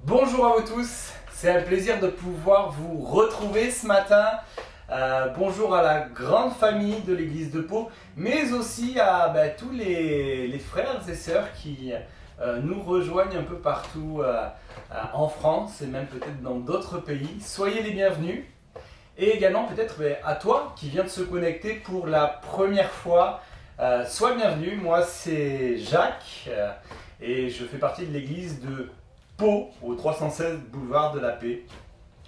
Bonjour à vous tous, c'est un plaisir de pouvoir vous retrouver ce matin. Bonjour à la grande famille de l'église de Pau, mais aussi à tous les frères et sœurs qui nous rejoignent un peu partout en France et même peut-être dans d'autres pays. Soyez les bienvenus. Et également peut-être à toi qui viens de se connecter pour la première fois. Sois bienvenu, moi c'est Jacques et je fais partie de l'église de Pau au 316 boulevard de la Paix.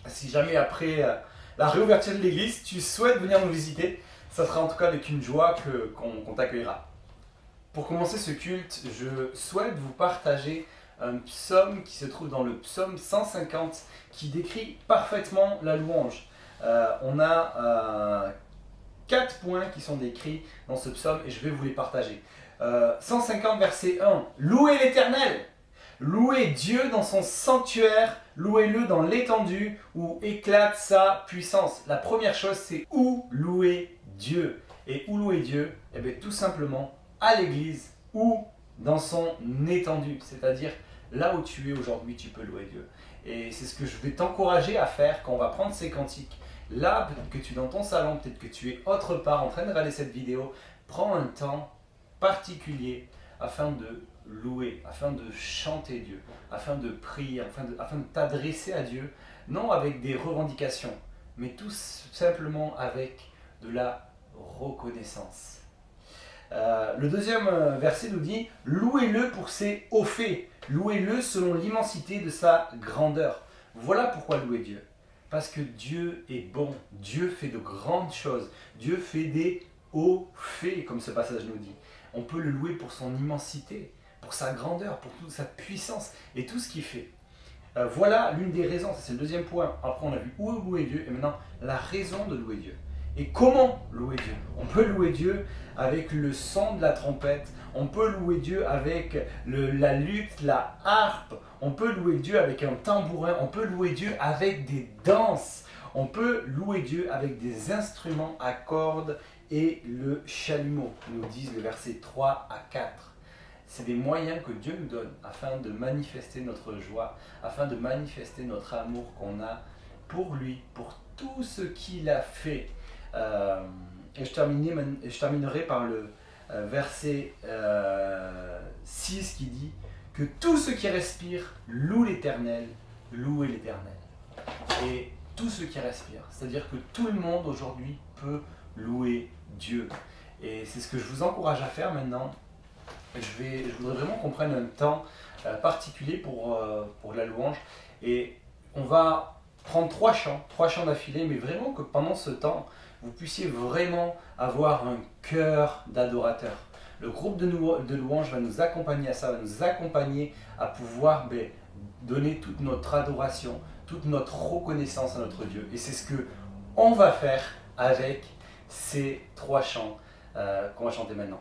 Si jamais après la réouverture de l'église tu souhaites venir nous visiter, ça sera en tout cas avec une joie qu'on t'accueillera. Pour commencer ce culte, je souhaite vous partager un psaume qui se trouve dans le psaume 150 qui décrit parfaitement la louange. On a 4 points qui sont décrits dans ce psaume et je vais vous les partager. 150 verset 1. Louez l'Éternel, louez Dieu dans son sanctuaire, louez-le dans l'étendue où éclate sa puissance. La première chose, c'est où louer Dieu. Et où louer Dieu? Eh bien, tout simplement à l'église ou dans son étendue. C'est-à-dire là où tu es aujourd'hui, tu peux louer Dieu. Et c'est ce que je vais t'encourager à faire quand on va prendre ces cantiques. Là, peut-être que tu es dans ton salon, peut-être que tu es autre part en train de regarder cette vidéo. Prends un temps particulier afin de louer, afin de chanter Dieu, afin de prier, afin de t'adresser à Dieu, non avec des revendications, mais tout simplement avec de la reconnaissance. Le deuxième verset nous dit « Louez-le pour ses hauts faits, louez-le selon l'immensité de sa grandeur ». Voilà pourquoi louer Dieu. Parce que Dieu est bon, Dieu fait de grandes choses, Dieu fait des hauts faits, comme ce passage nous dit. On peut le louer pour son immensité, pour sa grandeur, pour toute sa puissance et tout ce qu'il fait. Voilà l'une des raisons, c'est le deuxième point. Après on a vu où louer Dieu et maintenant la raison de louer Dieu. Et comment louer Dieu? On peut louer Dieu avec le son de la trompette, on peut louer Dieu avec la lutte, la harpe, on peut louer Dieu avec un tambourin, on peut louer Dieu avec des danses, on peut louer Dieu avec des instruments à cordes et le chalumeau, nous disent le verset 3 à 4. C'est des moyens que Dieu nous donne afin de manifester notre joie, afin de manifester notre amour qu'on a pour lui, pour tout ce qu'il a fait. Et je terminerai par le verset 6 qui dit que tout ce qui respire loue l'Éternel, louez l'Éternel. Et tout ce qui respire, c'est-à-dire que tout le monde aujourd'hui peut louer Dieu. Et c'est ce que je vous encourage à faire maintenant. Je voudrais vraiment qu'on prenne un temps particulier pour la louange. Et on va prendre trois chants d'affilée, mais vraiment que pendant ce temps, vous puissiez vraiment avoir un cœur d'adorateur. Le groupe de louange va nous accompagner à ça, va nous accompagner à pouvoir donner toute notre adoration, toute notre reconnaissance à notre Dieu. Et c'est ce que on va faire avec ces 3 chants qu'on va chanter maintenant.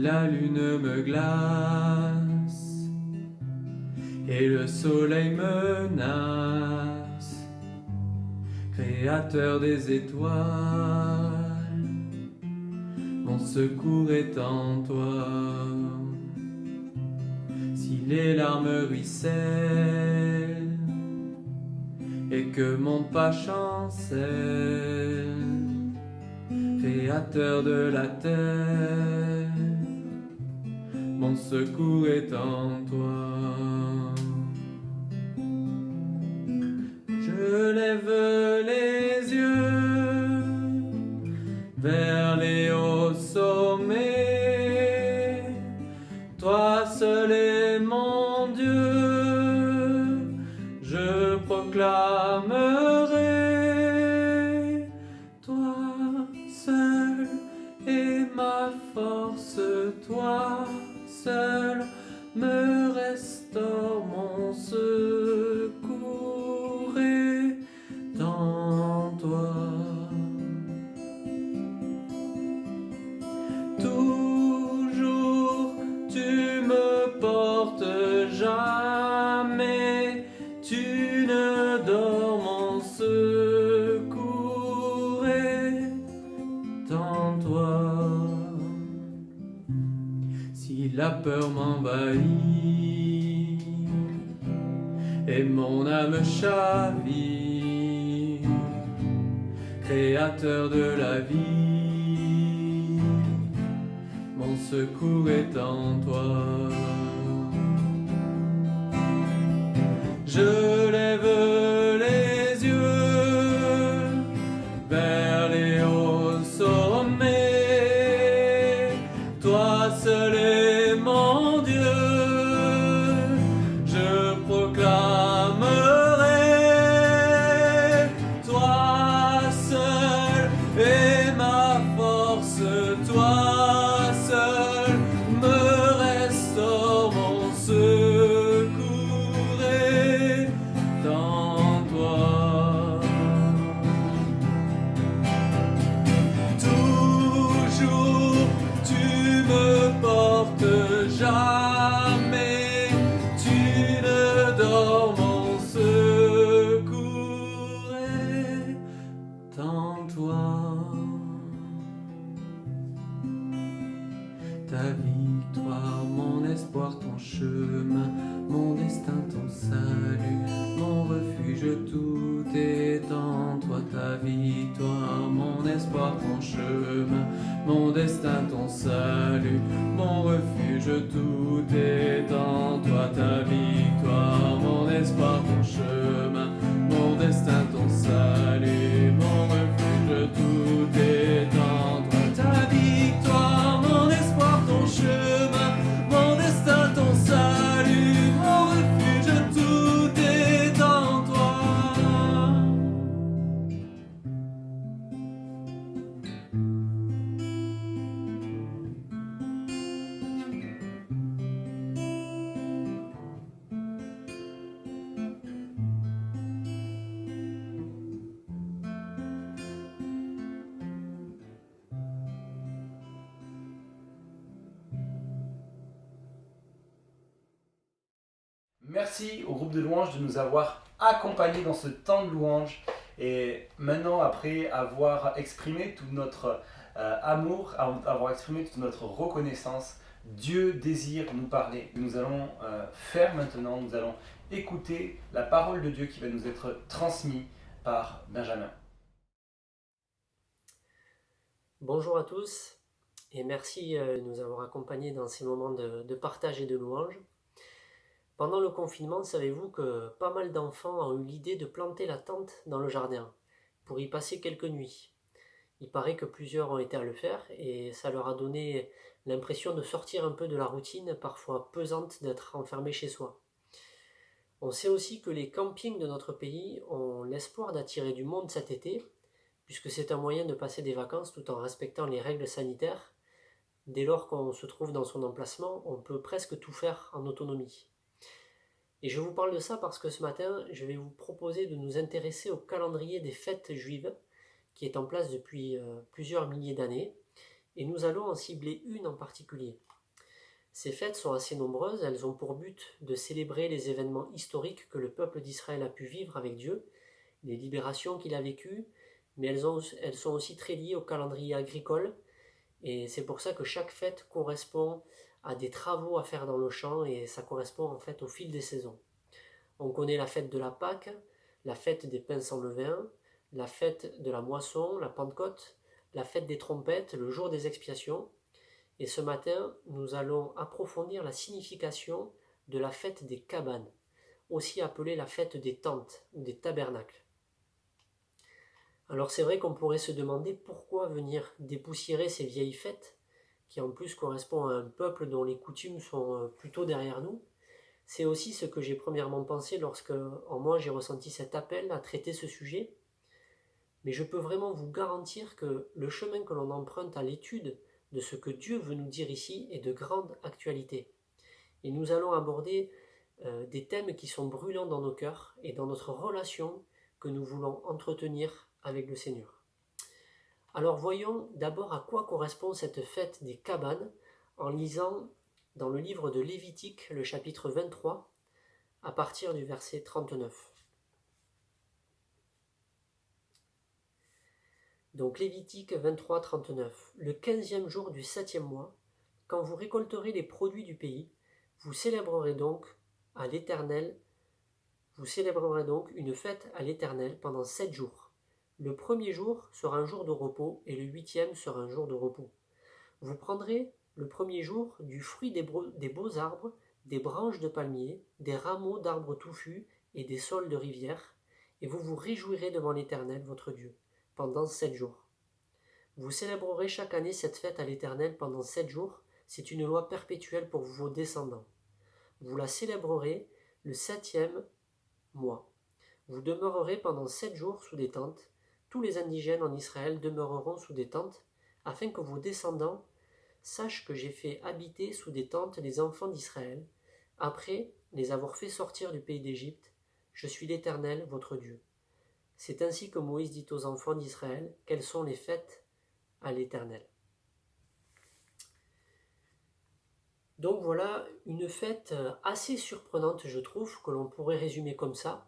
la lune me glace et le soleil menace, créateur des étoiles, mon secours est en toi. Si les larmes ruissellent et que mon pas chancelle, créateur de la terre, mon secours est en toi. Je lève les yeux vers les hauts sommets, toi seul est mon Dieu, je proclamerai, toi seul est ma force, toi seul me restaure mon secours est en toi. Toujours tu me portes, jamais tu ne dors, mon secours est en toi. Si la peur m'envahit et mon âme chavire, créateur de la vie, mon secours est en toi. Je lève les yeux vers les hauts sommets, toi seul est mon Dieu, je proclamerai, toi seul est ma force, toi seul me restaure, mon secours est en toi. Toujours tu me portes, jamais tu ne dors, mon secours est en toi. Ta victoire, mon espoir, ton chemin, mon destin, ton salut, mon refuge, tout est en toi. Ta victoire, mon espoir, ton chemin, mon destin, ton salut, mon refuge, tout est en toi. Ta victoire, mon espoir, ton chemin, mon destin, ton salut, mon refuge, tout est en toi. Ta victoire, mon espoir, ton chemin, mon destin, ton salut, mon refuge, tout est en toi. Merci au groupe de louanges de nous avoir accompagnés dans ce temps de louange. Et maintenant, après avoir exprimé tout notre amour, avoir exprimé toute notre reconnaissance, Dieu désire nous parler. Nous allons faire maintenant, nous allons écouter la parole de Dieu qui va nous être transmise par Benjamin. Bonjour à tous et merci de nous avoir accompagnés dans ces moments de partage et de louange. Pendant le confinement, savez-vous que pas mal d'enfants ont eu l'idée de planter la tente dans le jardin pour y passer quelques nuits. Il paraît que plusieurs ont été à le faire et ça leur a donné l'impression de sortir un peu de la routine parfois pesante d'être enfermé chez soi. On sait aussi que les campings de notre pays ont l'espoir d'attirer du monde cet été, puisque c'est un moyen de passer des vacances tout en respectant les règles sanitaires. Dès lors qu'on se trouve dans son emplacement, on peut presque tout faire en autonomie. Et je vous parle de ça parce que ce matin, je vais vous proposer de nous intéresser au calendrier des fêtes juives, qui est en place depuis plusieurs milliers d'années, et nous allons en cibler une en particulier. Ces fêtes sont assez nombreuses, elles ont pour but de célébrer les événements historiques que le peuple d'Israël a pu vivre avec Dieu, les libérations qu'il a vécues, mais elles sont aussi très liées au calendrier agricole, et c'est pour ça que chaque fête correspond à des travaux à faire dans le champ, et ça correspond en fait au fil des saisons. On connaît la fête de la Pâque, la fête des pains sans levain, la fête de la moisson, la Pentecôte, la fête des trompettes, le jour des expiations. Et ce matin, nous allons approfondir la signification de la fête des cabanes, aussi appelée la fête des tentes ou des tabernacles. Alors c'est vrai qu'on pourrait se demander pourquoi venir dépoussiérer ces vieilles fêtes, qui en plus correspondent à un peuple dont les coutumes sont plutôt derrière nous. C'est aussi ce que j'ai premièrement pensé lorsque, en moi, j'ai ressenti cet appel à traiter ce sujet. Mais je peux vraiment vous garantir que le chemin que l'on emprunte à l'étude de ce que Dieu veut nous dire ici est de grande actualité. Et nous allons aborder des thèmes qui sont brûlants dans nos cœurs et dans notre relation que nous voulons entretenir avec le Seigneur. Alors voyons d'abord à quoi correspond cette fête des cabanes en lisant dans le livre de Lévitique, le chapitre 23, à partir du verset 39. Donc Lévitique 23, 39. Le 15e jour du 7e mois, quand vous récolterez les produits du pays, vous célébrerez donc une fête à l'Éternel pendant 7 jours. Le premier jour sera un jour de repos et le 8e sera un jour de repos. Vous prendrez le premier jour du fruit des beaux arbres, des branches de palmiers, des rameaux d'arbres touffus et des saules de rivière, et vous vous réjouirez devant l'Éternel votre Dieu pendant 7 jours. Vous célébrerez chaque année cette fête à l'Éternel pendant 7 jours, c'est une loi perpétuelle pour vos descendants. Vous la célébrerez le 7e mois. Vous demeurerez pendant 7 jours sous des tentes. Tous les indigènes en Israël demeureront sous des tentes, afin que vos descendants sachent que j'ai fait habiter sous des tentes les enfants d'Israël, après les avoir fait sortir du pays d'Égypte. Je suis l'Éternel, votre Dieu. C'est ainsi que Moïse dit aux enfants d'Israël quelles sont les fêtes à l'Éternel. Donc voilà une fête assez surprenante, je trouve, que l'on pourrait résumer comme ça: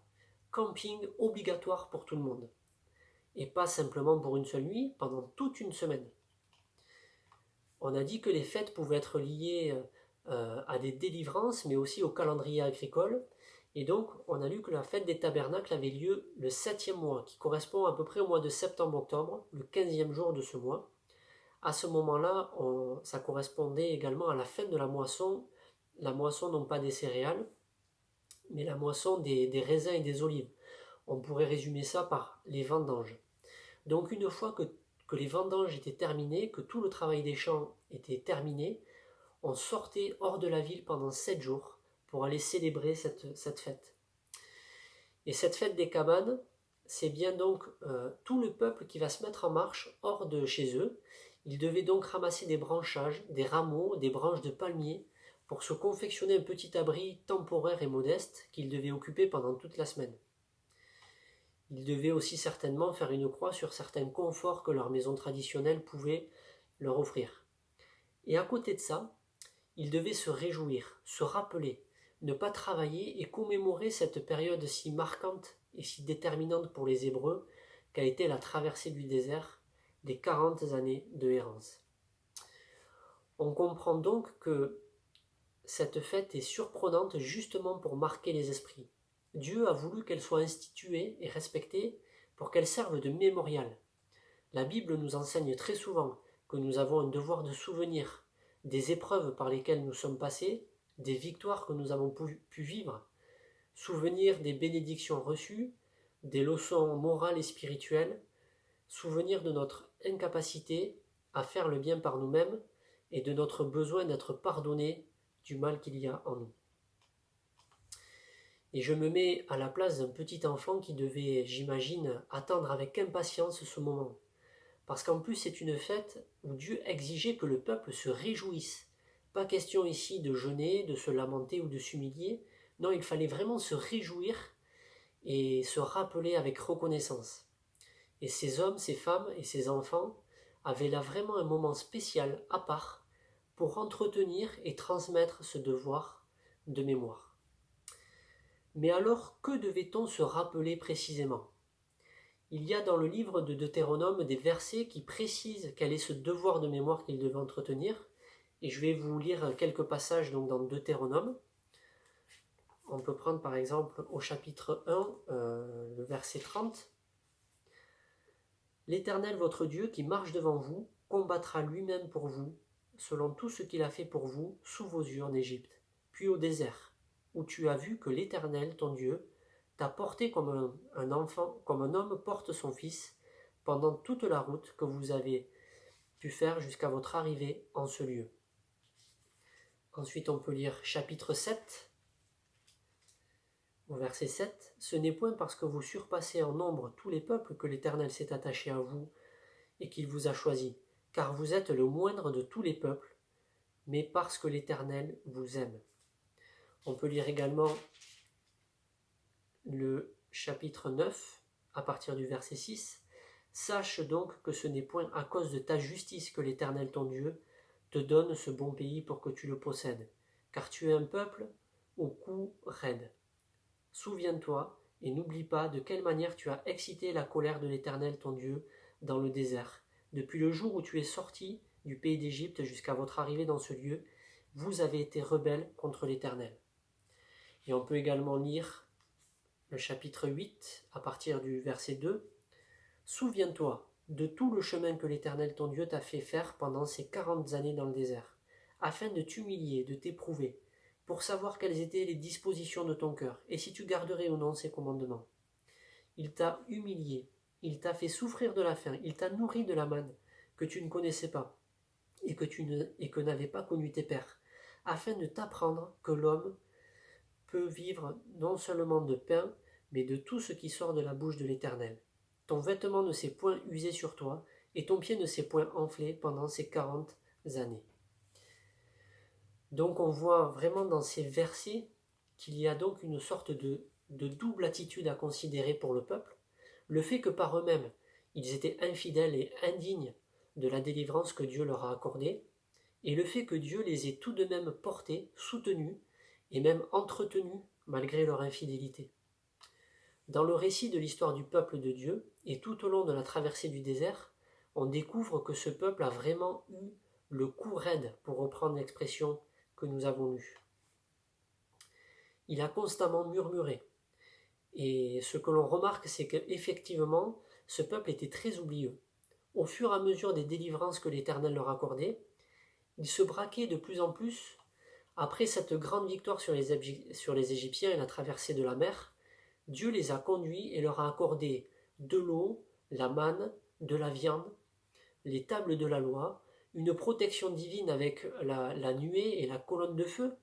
camping obligatoire pour tout le monde. Et pas simplement pour une seule nuit, pendant toute une semaine. On a dit que les fêtes pouvaient être liées à des délivrances, mais aussi au calendrier agricole. Et donc, on a lu que la fête des tabernacles avait lieu le 7e mois, qui correspond à peu près au mois de septembre-octobre, le 15e jour de ce mois. À ce moment-là, ça correspondait également à la fin de la moisson non pas des céréales, mais la moisson des raisins et des olives. On pourrait résumer ça par les vendanges. Donc une fois que les vendanges étaient terminées, que tout le travail des champs était terminé, on sortait hors de la ville pendant 7 jours pour aller célébrer cette fête. Et cette fête des cabanes, c'est bien donc tout le peuple qui va se mettre en marche hors de chez eux. Ils devaient donc ramasser des branchages, des rameaux, des branches de palmier pour se confectionner un petit abri temporaire et modeste qu'ils devaient occuper pendant toute la semaine. Ils devaient aussi certainement faire une croix sur certains conforts que leur maison traditionnelle pouvait leur offrir. Et à côté de ça, ils devaient se réjouir, se rappeler, ne pas travailler et commémorer cette période si marquante et si déterminante pour les Hébreux qu'a été la traversée du désert, les 40 années de errance. On comprend donc que cette fête est surprenante justement pour marquer les esprits. Dieu a voulu qu'elle soit instituée et respectée pour qu'elle serve de mémorial. La Bible nous enseigne très souvent que nous avons un devoir de souvenir des épreuves par lesquelles nous sommes passés, des victoires que nous avons pu vivre, souvenir des bénédictions reçues, des leçons morales et spirituelles, souvenir de notre incapacité à faire le bien par nous-mêmes et de notre besoin d'être pardonnés du mal qu'il y a en nous. Et je me mets à la place d'un petit enfant qui devait, j'imagine, attendre avec impatience ce moment. Parce qu'en plus, c'est une fête où Dieu exigeait que le peuple se réjouisse. Pas question ici de jeûner, de se lamenter ou de s'humilier. Non, il fallait vraiment se réjouir et se rappeler avec reconnaissance. Et ces hommes, ces femmes et ces enfants avaient là vraiment un moment spécial, à part, pour entretenir et transmettre ce devoir de mémoire. Mais alors, que devait-on se rappeler précisément ? Il y a dans le livre de Deutéronome des versets qui précisent quel est ce devoir de mémoire qu'il devait entretenir, et je vais vous lire quelques passages donc dans Deutéronome. On peut prendre par exemple au chapitre 1, le verset 30. « L'Éternel votre Dieu qui marche devant vous combattra lui-même pour vous, selon tout ce qu'il a fait pour vous sous vos yeux en Égypte, puis au désert, où tu as vu que l'Éternel, ton Dieu, t'a porté comme un enfant, comme un homme porte son fils, pendant toute la route que vous avez pu faire jusqu'à votre arrivée en ce lieu. » Ensuite, on peut lire chapitre 7, au verset 7. « Ce n'est point parce que vous surpassez en nombre tous les peuples que l'Éternel s'est attaché à vous et qu'il vous a choisi, car vous êtes le moindre de tous les peuples, mais parce que l'Éternel vous aime. » On peut lire également le chapitre 9, à partir du verset 6. « Sache donc que ce n'est point à cause de ta justice que l'Éternel ton Dieu te donne ce bon pays pour que tu le possèdes, car tu es un peuple au cou raide. Souviens-toi et n'oublie pas de quelle manière tu as excité la colère de l'Éternel ton Dieu dans le désert. Depuis le jour où tu es sorti du pays d'Égypte jusqu'à votre arrivée dans ce lieu, vous avez été rebelles contre l'Éternel. » Et on peut également lire le chapitre 8, à partir du verset 2. « Souviens-toi de tout le chemin que l'Éternel ton Dieu t'a fait faire pendant ces 40 années dans le désert, afin de t'humilier, de t'éprouver, pour savoir quelles étaient les dispositions de ton cœur, et si tu garderais ou non ses commandements. Il t'a humilié, il t'a fait souffrir de la faim, il t'a nourri de la manne que tu ne connaissais pas, et que n'avaient pas connu tes pères, afin de t'apprendre que l'homme peut vivre non seulement de pain, mais de tout ce qui sort de la bouche de l'Éternel. Ton vêtement ne s'est point usé sur toi, et ton pied ne s'est point enflé pendant ces 40 années. » Donc on voit vraiment dans ces versets qu'il y a donc une sorte de double attitude à considérer pour le peuple. Le fait que par eux-mêmes, ils étaient infidèles et indignes de la délivrance que Dieu leur a accordée, et le fait que Dieu les ait tout de même portés, soutenus, et même entretenus malgré leur infidélité. Dans le récit de l'histoire du peuple de Dieu, et tout au long de la traversée du désert, on découvre que ce peuple a vraiment eu le cou raide, pour reprendre l'expression que nous avons lue. Il a constamment murmuré. Et ce que l'on remarque, c'est qu'effectivement, ce peuple était très oublieux. Au fur et à mesure des délivrances que l'Éternel leur accordait, ils se braquaient de plus en plus. Après cette grande victoire sur les Égyptiens et la traversée de la mer, Dieu les a conduits et leur a accordé de l'eau, la manne, de la viande, les tables de la loi, une protection divine avec la nuée et la colonne de feu.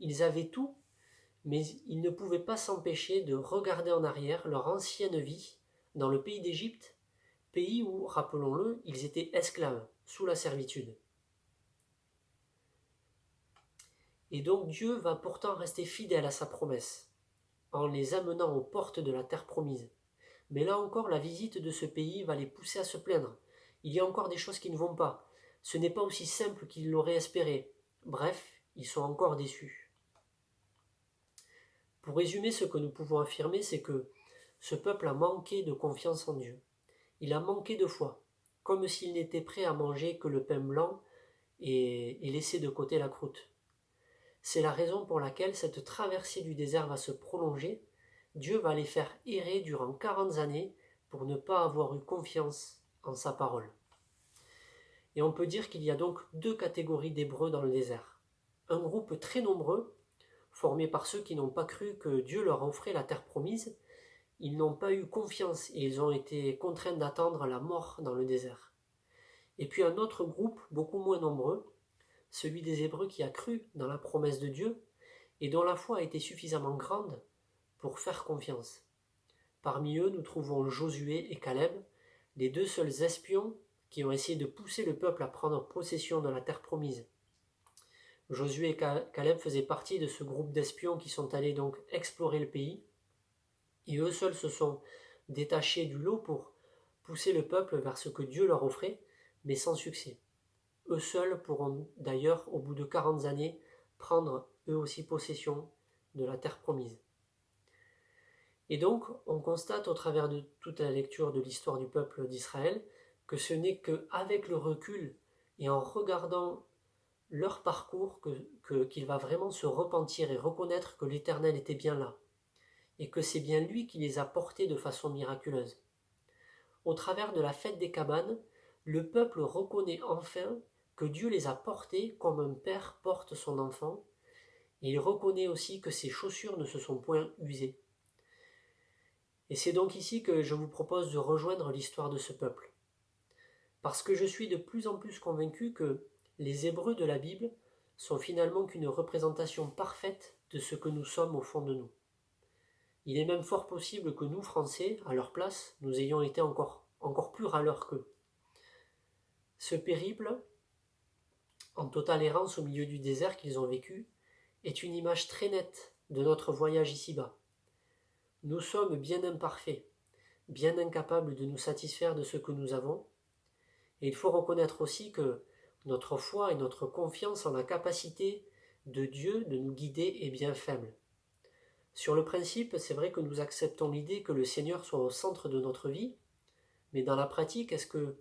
Ils avaient tout, mais ils ne pouvaient pas s'empêcher de regarder en arrière leur ancienne vie dans le pays d'Égypte, pays où, rappelons-le, ils étaient esclaves, sous la servitude. Et donc Dieu va pourtant rester fidèle à sa promesse, en les amenant aux portes de la terre promise. Mais là encore, la visite de ce pays va les pousser à se plaindre. Il y a encore des choses qui ne vont pas. Ce n'est pas aussi simple qu'ils l'auraient espéré. Bref, ils sont encore déçus. Pour résumer, ce que nous pouvons affirmer, c'est que ce peuple a manqué de confiance en Dieu. Il a manqué de foi, comme s'il n'était prêt à manger que le pain blanc et laisser de côté la croûte. C'est la raison pour laquelle cette traversée du désert va se prolonger. Dieu va les faire errer durant 40 années pour ne pas avoir eu confiance en sa parole. Et on peut dire qu'il y a donc deux catégories d'Hébreux dans le désert. Un groupe très nombreux, formé par ceux qui n'ont pas cru que Dieu leur offrait la terre promise. Ils n'ont pas eu confiance et ils ont été contraints d'attendre la mort dans le désert. Et puis un autre groupe, beaucoup moins nombreux, celui des Hébreux qui a cru dans la promesse de Dieu et dont la foi a été suffisamment grande pour faire confiance. Parmi eux, nous trouvons Josué et Caleb, les deux seuls espions qui ont essayé de pousser le peuple à prendre possession de la terre promise. Josué et Caleb faisaient partie de ce groupe d'espions qui sont allés donc explorer le pays, et eux seuls se sont détachés du lot pour pousser le peuple vers ce que Dieu leur offrait, mais sans succès. Eux seuls pourront d'ailleurs, au bout de 40 années, prendre eux aussi possession de la terre promise. Et donc, on constate au travers de toute la lecture de l'histoire du peuple d'Israël que ce n'est qu'avec le recul et en regardant leur parcours qu'il va vraiment se repentir et reconnaître que l'Éternel était bien là et que c'est bien lui qui les a portés de façon miraculeuse. Au travers de la fête des cabanes, le peuple reconnaît enfin que Dieu les a portés comme un père porte son enfant, et il reconnaît aussi que ses chaussures ne se sont point usées. Et c'est donc ici que je vous propose de rejoindre l'histoire de ce peuple. Parce que je suis de plus en plus convaincu que les Hébreux de la Bible sont finalement qu'une représentation parfaite de ce que nous sommes au fond de nous. Il est même fort possible que nous, Français, à leur place, nous ayons été encore plus râleurs qu'eux. Ce périple, en totale errance au milieu du désert qu'ils ont vécu, est une image très nette de notre voyage ici-bas. Nous sommes bien imparfaits, bien incapables de nous satisfaire de ce que nous avons, et il faut reconnaître aussi que notre foi et notre confiance en la capacité de Dieu de nous guider est bien faible. Sur le principe, c'est vrai que nous acceptons l'idée que le Seigneur soit au centre de notre vie, mais dans la pratique, est-ce que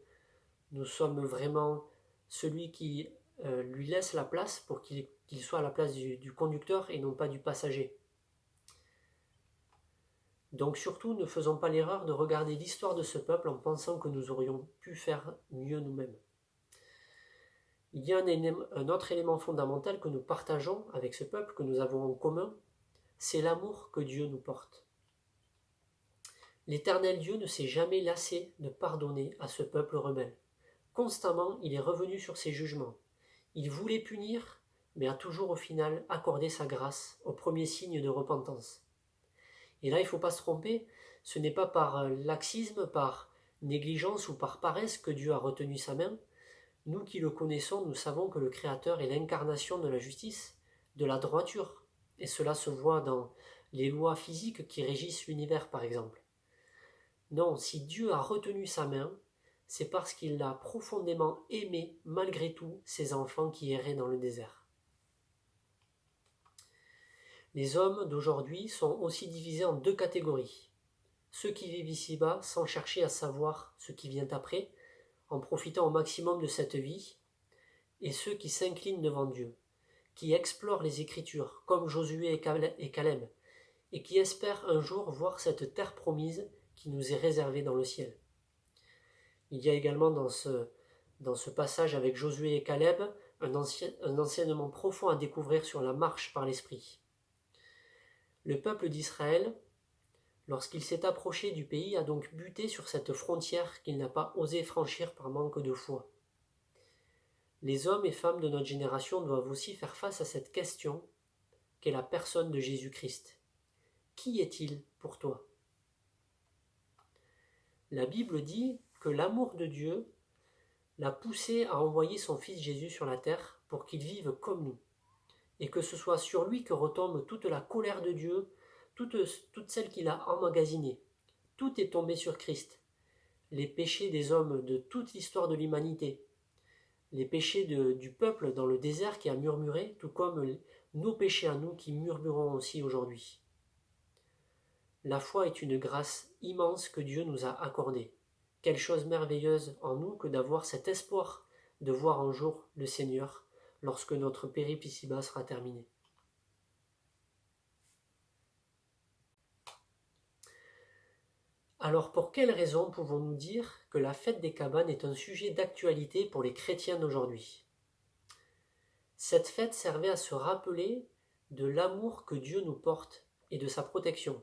nous sommes vraiment celui qui lui laisse la place pour qu'il soit à la place du conducteur et non pas du passager? Donc surtout, ne faisons pas l'erreur de regarder l'histoire de ce peuple en pensant que nous aurions pu faire mieux nous-mêmes. Il y a un autre élément fondamental que nous partageons avec ce peuple, que nous avons en commun, c'est l'amour que Dieu nous porte. L'Éternel Dieu ne s'est jamais lassé de pardonner à ce peuple rebelle. Constamment, il est revenu sur ses jugements. Il voulait punir, mais a toujours au final accordé sa grâce au premier signe de repentance. Et là, il ne faut pas se tromper, ce n'est pas par laxisme, par négligence ou par paresse que Dieu a retenu sa main. Nous qui le connaissons, nous savons que le Créateur est l'incarnation de la justice, de la droiture, et cela se voit dans les lois physiques qui régissent l'univers, par exemple. Non, si Dieu a retenu sa main, c'est parce qu'il a profondément aimé, malgré tout, ses enfants qui erraient dans le désert. Les hommes d'aujourd'hui sont aussi divisés en deux catégories. Ceux qui vivent ici-bas sans chercher à savoir ce qui vient après, en profitant au maximum de cette vie, et ceux qui s'inclinent devant Dieu, qui explorent les Écritures, comme Josué et Caleb, et qui espèrent un jour voir cette terre promise qui nous est réservée dans le ciel. Il y a également dans ce passage avec Josué et Caleb un enseignement profond à découvrir sur la marche par l'Esprit. Le peuple d'Israël, lorsqu'il s'est approché du pays, a donc buté sur cette frontière qu'il n'a pas osé franchir par manque de foi. Les hommes et femmes de notre génération doivent aussi faire face à cette question qu'est la personne de Jésus-Christ. Qui est-il pour toi ? La Bible dit que l'amour de Dieu l'a poussé à envoyer son Fils Jésus sur la terre pour qu'il vive comme nous, et que ce soit sur lui que retombe toute la colère de Dieu, toute celle qu'il a emmagasinée. Tout est tombé sur Christ. Les péchés des hommes de toute l'histoire de l'humanité, les péchés du peuple dans le désert qui a murmuré, tout comme nos péchés à nous qui murmurons aussi aujourd'hui. La foi est une grâce immense que Dieu nous a accordée. Quelle chose merveilleuse en nous que d'avoir cet espoir de voir un jour le Seigneur lorsque notre périple ici-bas sera terminé. Alors pour quelles raisons pouvons-nous dire que la fête des cabanes est un sujet d'actualité pour les chrétiens d'aujourd'hui ? Cette fête servait à se rappeler de l'amour que Dieu nous porte et de sa protection.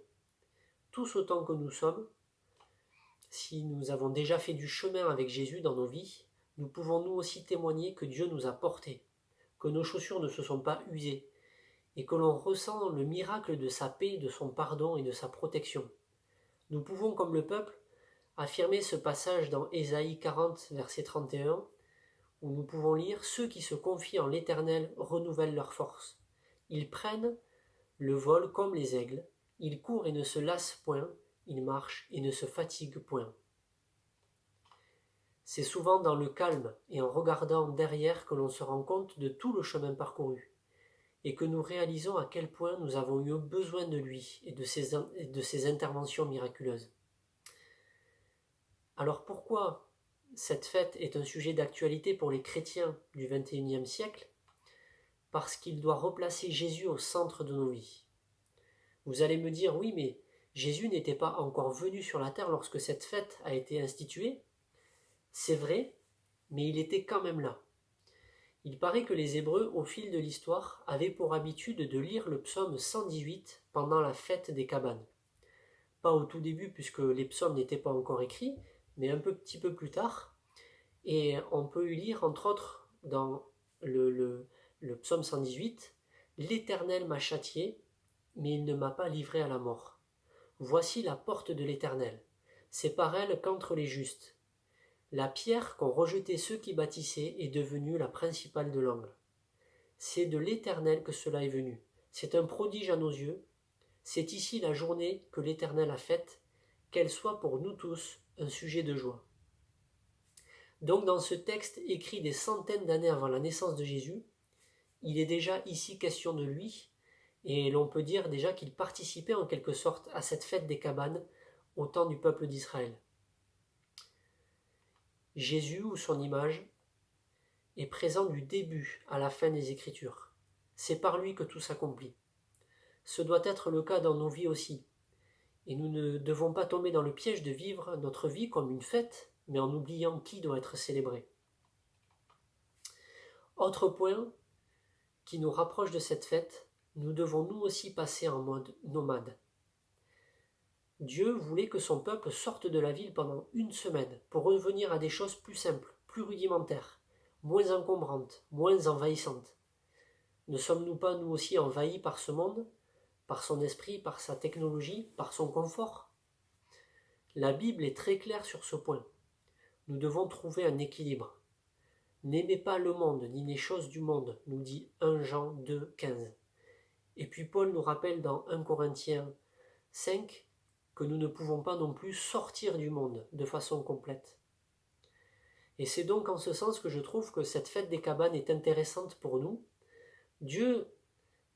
Tous autant que nous sommes, si nous avons déjà fait du chemin avec Jésus dans nos vies, nous pouvons nous aussi témoigner que Dieu nous a portés, que nos chaussures ne se sont pas usées, et que l'on ressent le miracle de sa paix, de son pardon et de sa protection. Nous pouvons, comme le peuple, affirmer ce passage dans Ésaïe 40, verset 31, où nous pouvons lire « Ceux qui se confient en l'Éternel renouvellent leur force. Ils prennent le vol comme les aigles, ils courent et ne se lassent point, ils marchent et ne se fatiguent point. » C'est souvent dans le calme et en regardant derrière que l'on se rend compte de tout le chemin parcouru et que nous réalisons à quel point nous avons eu besoin de lui et de ses interventions miraculeuses. Alors pourquoi cette fête est un sujet d'actualité pour les chrétiens du XXIe siècle? Parce qu'il doit replacer Jésus au centre de nos vies. Vous allez me dire, oui, mais Jésus n'était pas encore venu sur la terre lorsque cette fête a été instituée. C'est vrai, mais il était quand même là. Il paraît que les Hébreux, au fil de l'histoire, avaient pour habitude de lire le psaume 118 pendant la fête des cabanes. Pas au tout début, puisque les psaumes n'étaient pas encore écrits, mais petit peu plus tard. Et on peut y lire, entre autres, dans le psaume 118, « L'Éternel m'a châtié, mais il ne m'a pas livré à la mort. Voici la porte de l'Éternel. C'est par elle qu'entrent les justes. La pierre qu'ont rejetée ceux qui bâtissaient est devenue la principale de l'angle. C'est de l'Éternel que cela est venu. C'est un prodige à nos yeux. C'est ici la journée que l'Éternel a faite, qu'elle soit pour nous tous un sujet de joie. » Donc dans ce texte écrit des centaines d'années avant la naissance de Jésus, il est déjà ici question de lui, et l'on peut dire déjà qu'il participait en quelque sorte à cette fête des cabanes au temps du peuple d'Israël. Jésus, ou son image, est présent du début à la fin des Écritures. C'est par lui que tout s'accomplit. Ce doit être le cas dans nos vies aussi. Et nous ne devons pas tomber dans le piège de vivre notre vie comme une fête, mais en oubliant qui doit être célébré. Autre point qui nous rapproche de cette fête, nous devons nous aussi passer en mode nomade. Dieu voulait que son peuple sorte de la ville pendant une semaine pour revenir à des choses plus simples, plus rudimentaires, moins encombrantes, moins envahissantes. Ne sommes-nous pas nous aussi envahis par ce monde, par son esprit, par sa technologie, par son confort? La Bible est très claire sur ce point. Nous devons trouver un équilibre. N'aimez pas le monde ni les choses du monde, nous dit 1 Jean 2, 15. Et puis Paul nous rappelle dans 1 Corinthiens 5 que nous ne pouvons pas non plus sortir du monde de façon complète. Et c'est donc en ce sens que je trouve que cette fête des cabanes est intéressante pour nous. Dieu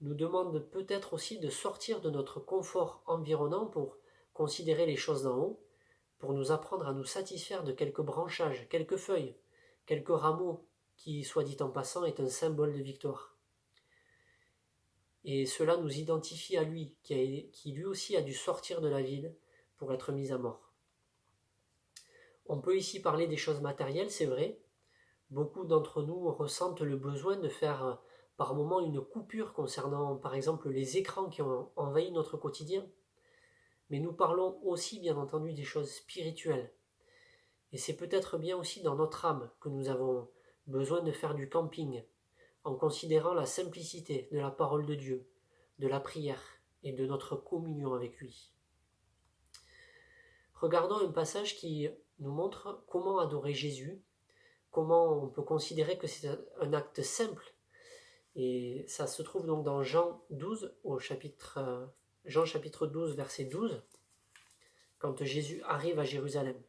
nous demande peut-être aussi de sortir de notre confort environnant pour considérer les choses d'en haut, pour nous apprendre à nous satisfaire de quelques branchages, quelques feuilles, quelques rameaux qui, soit dit en passant, est un symbole de victoire. Et cela nous identifie à lui, qui lui aussi a dû sortir de la ville pour être mis à mort. On peut ici parler des choses matérielles, c'est vrai. Beaucoup d'entre nous ressentent le besoin de faire par moment une coupure concernant par exemple les écrans qui ont envahi notre quotidien. Mais nous parlons aussi bien entendu des choses spirituelles. Et c'est peut-être bien aussi dans notre âme que nous avons besoin de faire du camping, en considérant la simplicité de la parole de Dieu, de la prière et de notre communion avec lui. Regardons un passage qui nous montre comment adorer Jésus, comment on peut considérer que c'est un acte simple. Et ça se trouve donc dans Jean 12, Jean chapitre 12, verset 12, quand Jésus arrive à Jérusalem.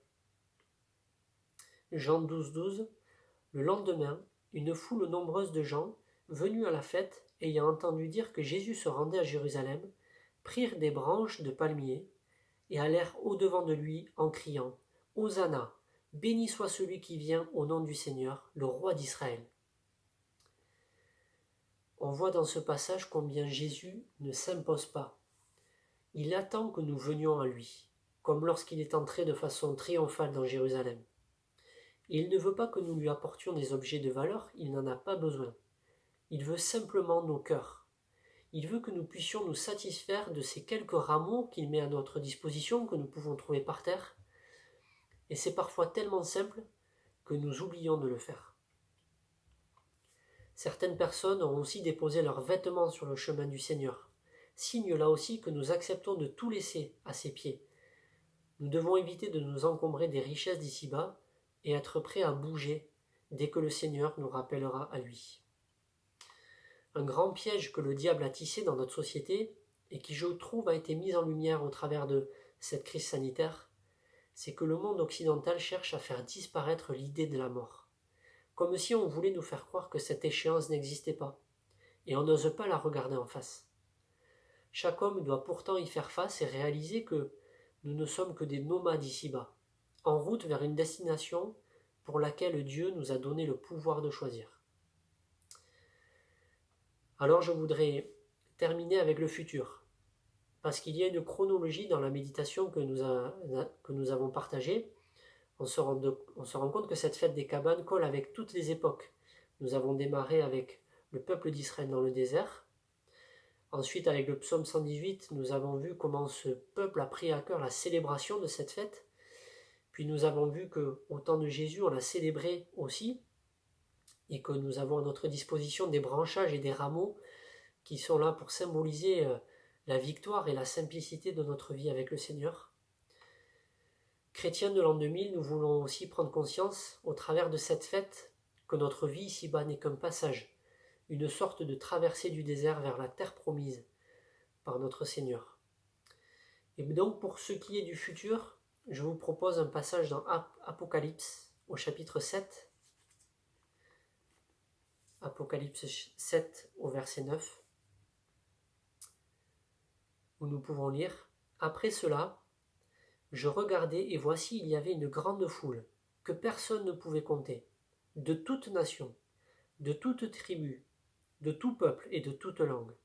Jean 12, 12, le lendemain, une foule nombreuse de gens, venus à la fête, ayant entendu dire que Jésus se rendait à Jérusalem, prirent des branches de palmier et allèrent au-devant de lui en criant « Hosanna, béni soit celui qui vient au nom du Seigneur, le roi d'Israël ». On voit dans ce passage combien Jésus ne s'impose pas. Il attend que nous venions à lui, comme lorsqu'il est entré de façon triomphale dans Jérusalem. Et il ne veut pas que nous lui apportions des objets de valeur, il n'en a pas besoin. Il veut simplement nos cœurs. Il veut que nous puissions nous satisfaire de ces quelques rameaux qu'il met à notre disposition, que nous pouvons trouver par terre. Et c'est parfois tellement simple que nous oublions de le faire. Certaines personnes ont aussi déposé leurs vêtements sur le chemin du Seigneur, signe là aussi que nous acceptons de tout laisser à ses pieds. Nous devons éviter de nous encombrer des richesses d'ici-bas et être prêts à bouger dès que le Seigneur nous rappellera à lui. Un grand piège que le diable a tissé dans notre société et qui, je trouve, a été mis en lumière au travers de cette crise sanitaire, c'est que le monde occidental cherche à faire disparaître l'idée de la mort, comme si on voulait nous faire croire que cette échéance n'existait pas, et on n'ose pas la regarder en face. Chaque homme doit pourtant y faire face et réaliser que nous ne sommes que des nomades ici-bas, en route vers une destination pour laquelle Dieu nous a donné le pouvoir de choisir. Alors je voudrais terminer avec le futur, parce qu'il y a une chronologie dans la méditation que nous avons partagée. On se rend compte que cette fête des cabanes colle avec toutes les époques. Nous avons démarré avec le peuple d'Israël dans le désert. Ensuite, avec le psaume 118, nous avons vu comment ce peuple a pris à cœur la célébration de cette fête. Puis nous avons vu qu'au temps de Jésus, on l'a célébré aussi, et que nous avons à notre disposition des branchages et des rameaux qui sont là pour symboliser la victoire et la simplicité de notre vie avec le Seigneur. Chrétiens de l'an 2000, nous voulons aussi prendre conscience, au travers de cette fête, que notre vie ici-bas n'est qu'un passage, une sorte de traversée du désert vers la terre promise par notre Seigneur. Et donc, pour ce qui est du futur, je vous propose un passage dans Apocalypse, au chapitre 7. Apocalypse 7, au verset 9, où nous pouvons lire « Après cela, je regardai et voici il y avait une grande foule, que personne ne pouvait compter, de toute nation, de toute tribu, de tout peuple et de toute langue.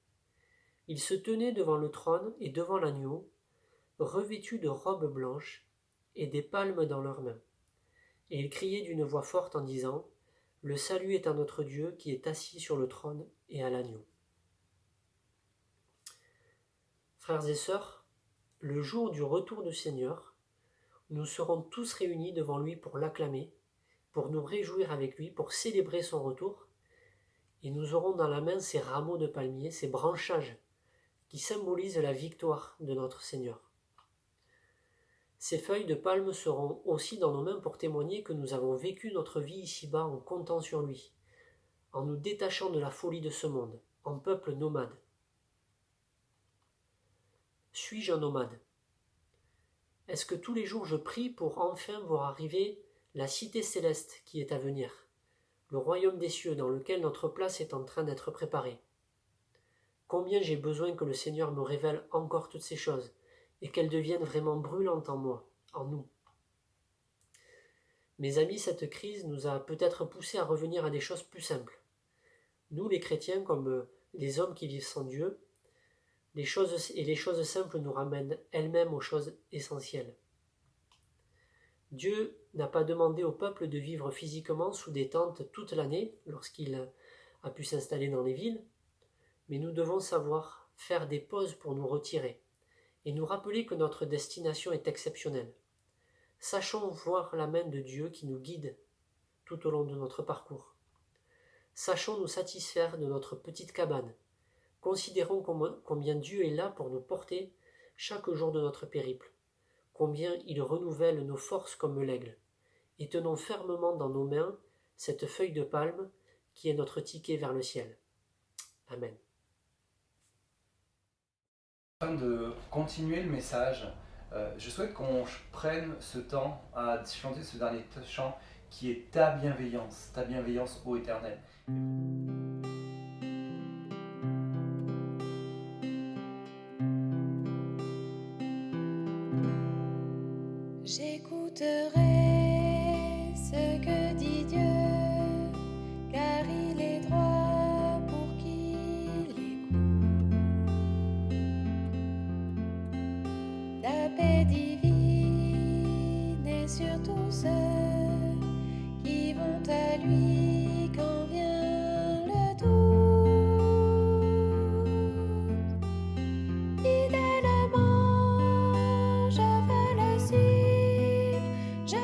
Ils se tenaient devant le trône et devant l'agneau, revêtus de robes blanches et des palmes dans leurs mains. Et ils criaient d'une voix forte en disant « Le salut est à notre Dieu qui est assis sur le trône et à l'agneau. » Frères et sœurs, le jour du retour du Seigneur, nous serons tous réunis devant lui pour l'acclamer, pour nous réjouir avec lui, pour célébrer son retour, et nous aurons dans la main ces rameaux de palmier, ces branchages qui symbolisent la victoire de notre Seigneur. Ces feuilles de palme seront aussi dans nos mains pour témoigner que nous avons vécu notre vie ici-bas en comptant sur lui, en nous détachant de la folie de ce monde, en peuple nomade. Suis-je un nomade ? Est-ce que tous les jours je prie pour enfin voir arriver la cité céleste qui est à venir, le royaume des cieux dans lequel notre place est en train d'être préparée ? Combien j'ai besoin que le Seigneur me révèle encore toutes ces choses et qu'elles deviennent vraiment brûlantes en moi, en nous. Mes amis, cette crise nous a peut-être poussés à revenir à des choses plus simples. Nous, les chrétiens, comme les hommes qui vivent sans Dieu, les choses simples nous ramènent elles-mêmes aux choses essentielles. Dieu n'a pas demandé au peuple de vivre physiquement sous des tentes toute l'année lorsqu'il a pu s'installer dans les villes, mais nous devons savoir faire des pauses pour nous retirer et nous rappeler que notre destination est exceptionnelle. Sachons voir la main de Dieu qui nous guide tout au long de notre parcours. Sachons nous satisfaire de notre petite cabane. Considérons combien Dieu est là pour nous porter chaque jour de notre périple, combien il renouvelle nos forces comme l'aigle, et tenons fermement dans nos mains cette feuille de palme qui est notre ticket vers le ciel. Amen. Afin de continuer le message, je souhaite qu'on prenne ce temps à chanter ce dernier chant qui est ta bienveillance, ô Éternel. J'écouterai ce que dit Dieu, car il est droit pour qui l'écoute. La paix divine est sur tous ceux qui vont à lui quand vient le doute. Fidèlement, je veux le suivre. Je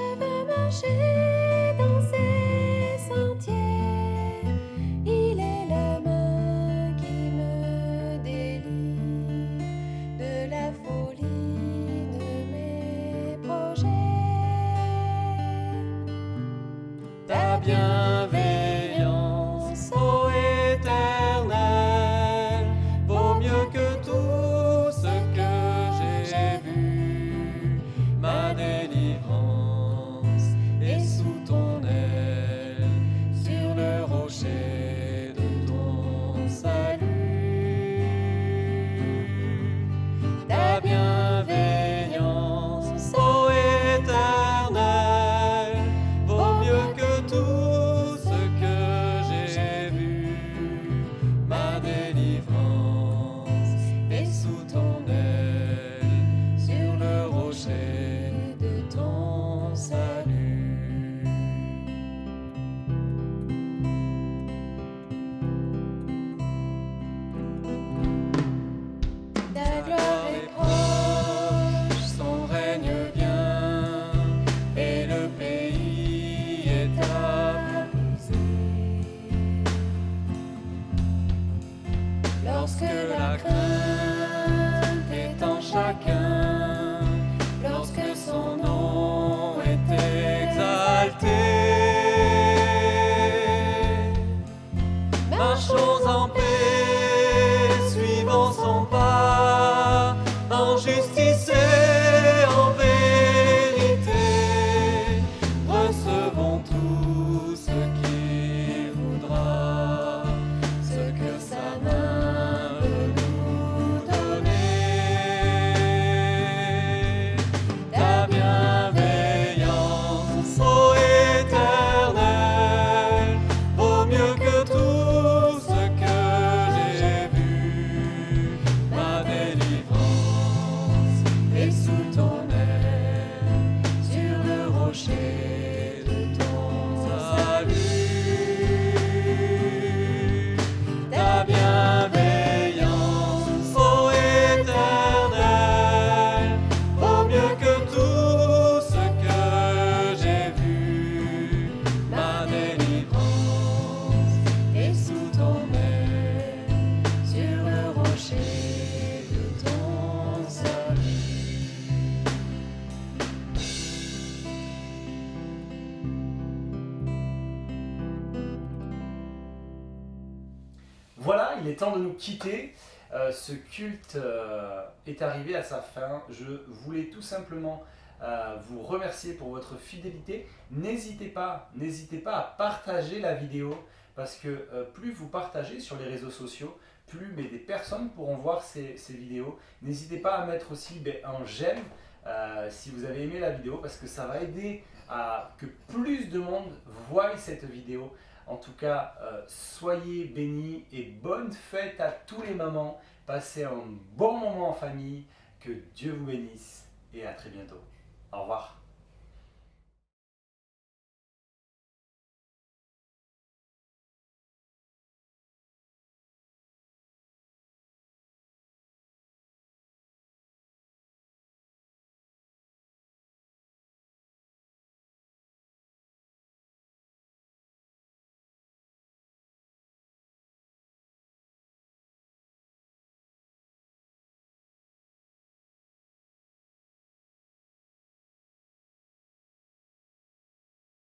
que la crainte est en chacun, lorsque son nom est exalté. Marchons en paix, suivons son pas, en justice et en vérité. Recevons tout ce qu'il voudra, ce que sa main veut nous donner. Ta bienveillance, ô Éternel, vaut mieux que tout ce que j'ai vu. Ma délivrance est sous ton aile, sur le rocher de ton salut. Ta bienveillance, ô Éternel, vaut mieux que tout ce que j'ai vu. Ma délivrance est sous ton aile, sur le rocher de ton salut. Voilà, il est temps de nous quitter. Ce culte est arrivé à sa fin. Je voulais tout simplement vous remercier pour votre fidélité. N'hésitez pas à partager la vidéo parce que plus vous partagez sur les réseaux sociaux, plus des personnes pourront voir ces vidéos. N'hésitez pas à mettre aussi un j'aime si vous avez aimé la vidéo parce que ça va aider à que plus de monde voie cette vidéo. En tout cas, soyez bénis et bonne fête à tous les mamans. Passez un bon moment en famille. Que Dieu vous bénisse et à très bientôt. Au revoir.